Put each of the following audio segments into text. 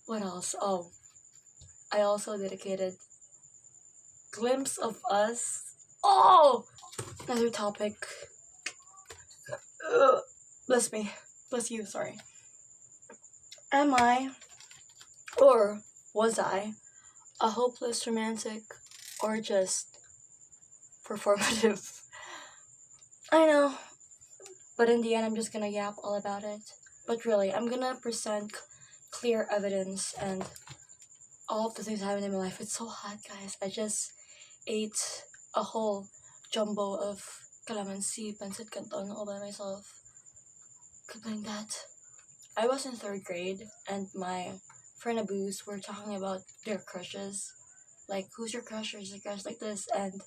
What else? Oh, I also dedicated Glimpse of Us. Oh! Another topic. Ugh. Bless me. Bless you, sorry. Am I, or was I, a hopeless romantic, or just performative? I know, but in the end, I'm just gonna yap all about it. But really, I'm gonna present clear evidence and all of the things happening in my life. It's so hot, guys. I just ate a whole jumbo of calamansi, pancit canton all by myself. Could that. I was in third grade, and my friend Abus were talking about their crushes. Like, who's your crush? Who's your crush? Like this. And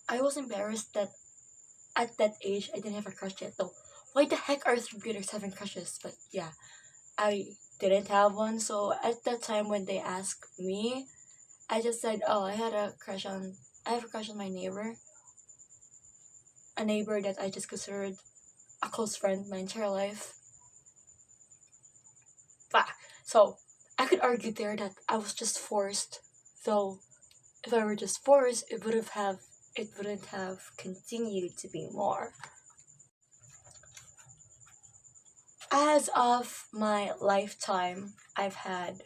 I was embarrassed that at that age, I didn't have a crush yet, though. Why the heck are third graders having crushes? But yeah, I didn't have one. So at that time, when they asked me, I just said, oh, I have a crush on my neighbor. A neighbor that I just considered a close friend my entire life. So I could argue there that I was just forced, though if I were just forced, it wouldn't have continued to be more. As of my lifetime, I've had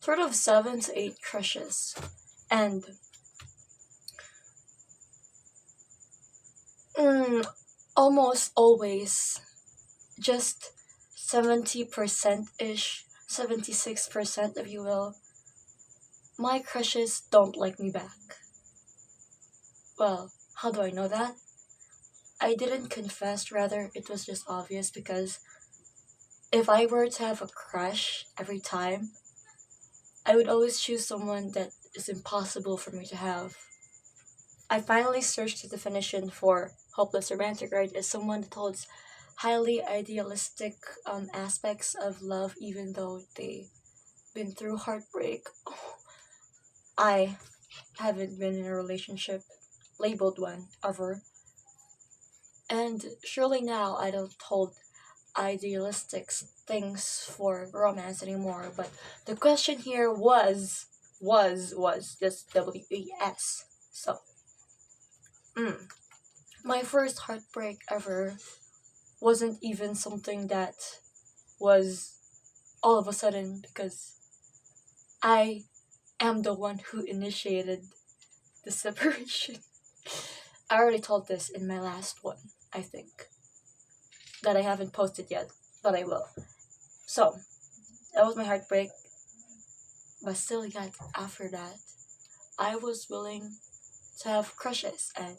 sort of 7 to 8 crushes, and almost always just 70%-ish, 76% if you will, my crushes don't like me back. Well, how do I know that? I didn't confess, rather it was just obvious, because if I were to have a crush every time, I would always choose someone that is impossible for me to have. I finally searched the definition for hopeless romantic, right, as someone that holds highly idealistic aspects of love even though they've been through heartbreak. I haven't been in a relationship, labeled one, ever. And surely now I don't hold idealistic things for romance anymore. But the question here was just WES. So, my first heartbreak ever wasn't even something that was all of a sudden, because I am the one who initiated the separation. I already told this in my last one, I think, that I haven't posted yet, but I will. So, that was my heartbreak. But still, yet after that, I was willing to have crushes, and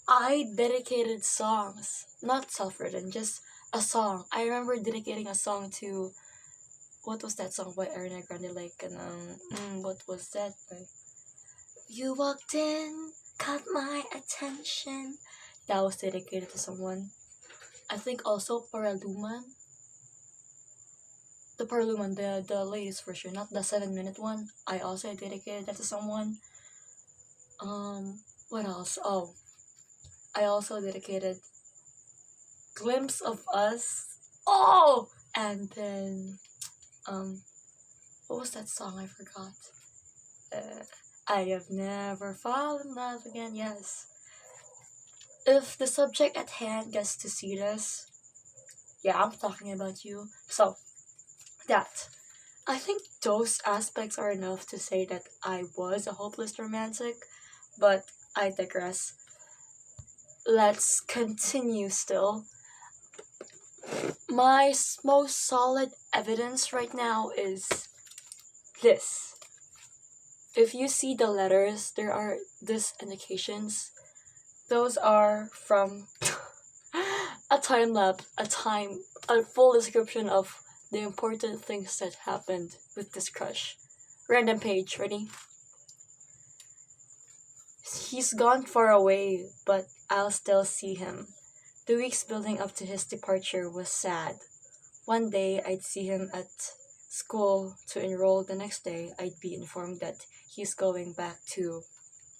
I dedicated songs, not self-written, just a song. I remember dedicating a song to, what was that song by Ariana Grande, like, and what was that by? You walked in, caught my attention. That was dedicated to someone. I think also Paraluman. The Paraluman, the latest version, not the 7-minute one. I also dedicated that to someone. What else? Oh, I also dedicated Glimpse of Us. Oh! And then, what was that song? I forgot. I have never fallen in love again. Yes. If the subject at hand gets to see this, yeah, I'm talking about you. So, that. I think those aspects are enough to say that I was a hopeless romantic, but I digress. Let's continue still. My most solid evidence right now is this. If you see the letters, there are these indications. Those are from a time lapse, a full description of the important things that happened with this crush. Random page, ready? He's gone far away, but I'll still see him. The weeks building up to his departure was sad. One day I'd see him at school to enroll. The next day I'd be informed that he's going back to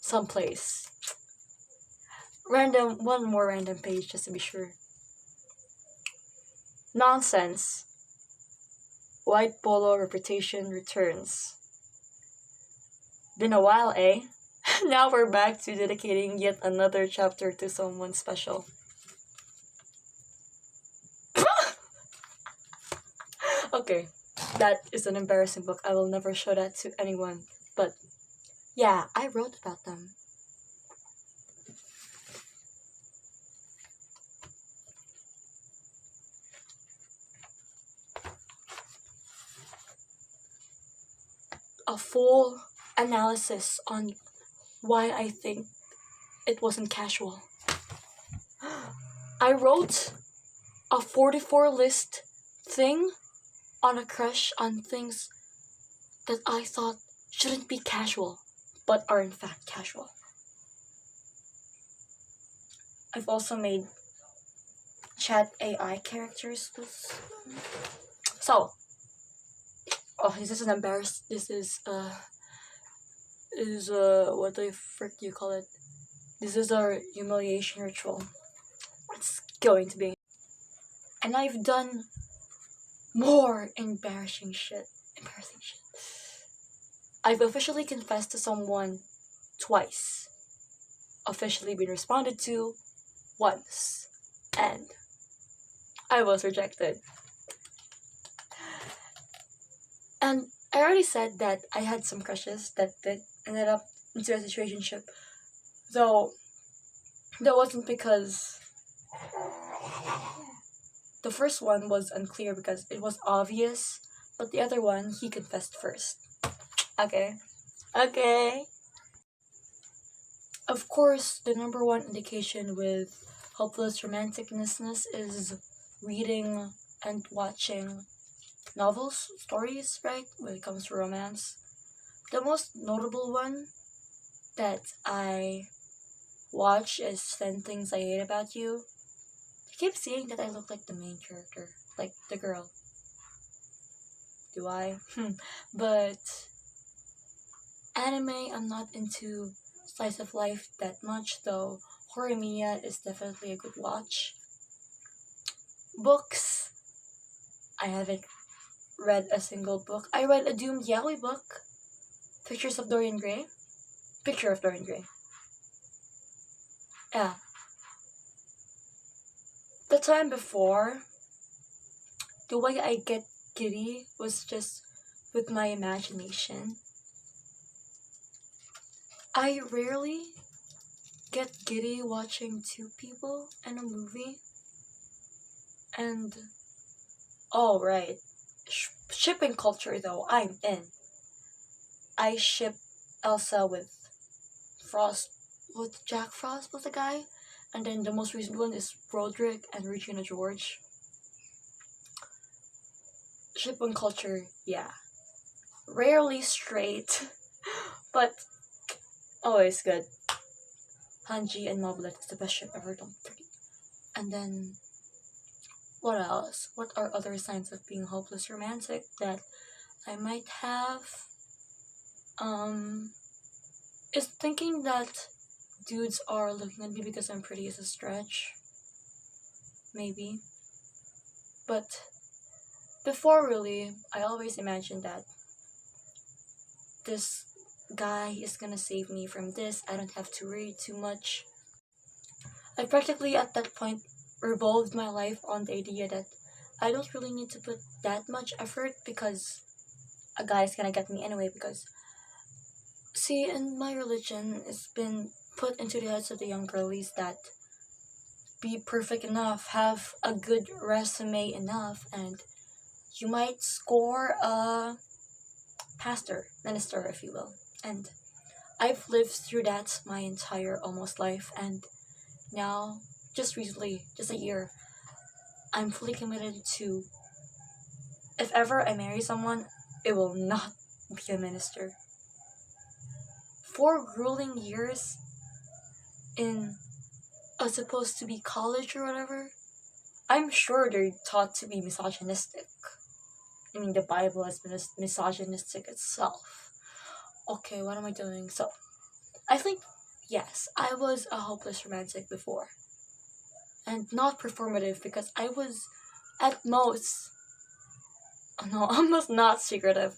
someplace. One more random page just to be sure. Nonsense. White polo reputation returns. Been a while, eh? Now we're back to dedicating yet another chapter to someone special. Okay, that is an embarrassing book. I will never show that to anyone. But yeah, I wrote about them. A full analysis on why I think it wasn't casual. I wrote a 44 list thing on a crush on things that I thought shouldn't be casual, but are in fact casual. I've also made chat AI characters with. So, this is an embarrass. This is what the frick do you call it? This is our humiliation ritual. It's going to be. And I've done more embarrassing shit. I've officially confessed to someone twice. Officially been responded to once. And I was rejected. And I already said that I had some crushes that ended up into a situationship. Though that wasn't because the first one was unclear because it was obvious, but the other one he confessed first. Okay. Of course, the number one indication with hopeless romanticness is reading and watching novels, stories, right? When it comes to romance. The most notable one that I watch is 10 Things I Hate About You. I keep saying that I look like the main character, like the girl. Do I? But anime, I'm not into slice of life that much, though Horimiya is definitely a good watch. Books, I haven't read a single book. I read a doomed yaoi book, Picture of Dorian Gray. Yeah. The time before, the way I get giddy was just with my imagination. I rarely get giddy watching two people in a movie. And, oh right, shipping culture though, I'm in. I ship Elsa with Frost, with Jack Frost was the guy. And then the most recent one is Roderick and Regina George. Shipping culture, yeah. Rarely straight, but always good. Hanji and Noblet is the best ship ever, don't forget. And then, what else? What are other signs of being hopeless romantic that I might have? Is thinking that dudes are looking at me because I'm pretty is a stretch. Maybe. But before really, I always imagined that this guy is gonna save me from this. I don't have to worry too much. I practically at that point revolved my life on the idea that I don't really need to put that much effort because a guy's gonna get me anyway. Because see, in my religion, it's been put into the heads of the young girlies that be perfect enough, have a good resume enough, and you might score a minister, if you will. And I've lived through that my entire almost life, and now, just recently, just a year, I'm fully committed to, if ever I marry someone, it will not be a minister. 4 grueling years in a supposed to be college or whatever, I'm sure they're taught to be misogynistic. I mean, the Bible has been misogynistic itself. Okay, what am I doing? So, I think, yes, I was a hopeless romantic before. And not performative because I was At most. Oh, no, I was not secretive.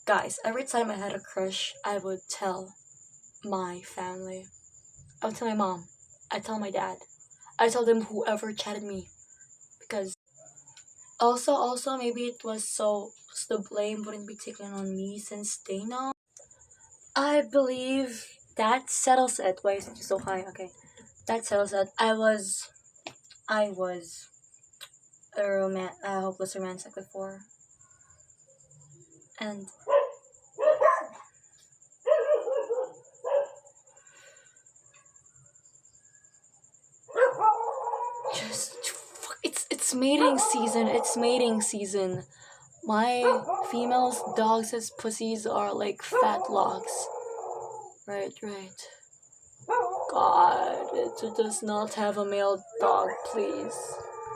Guys, every time I had a crush, I would tell my family. I would tell my mom. I tell my dad. I tell them whoever chatted me. Because also maybe it was so the blame wouldn't be taken on me since they know. I believe that settles it. Why is it so high? Okay. That settles it. I was a hopeless romantic before. And just it's mating season. It's mating season. My females, dogs' pussies are like fat logs. Right. God, it does not have a male dog, please.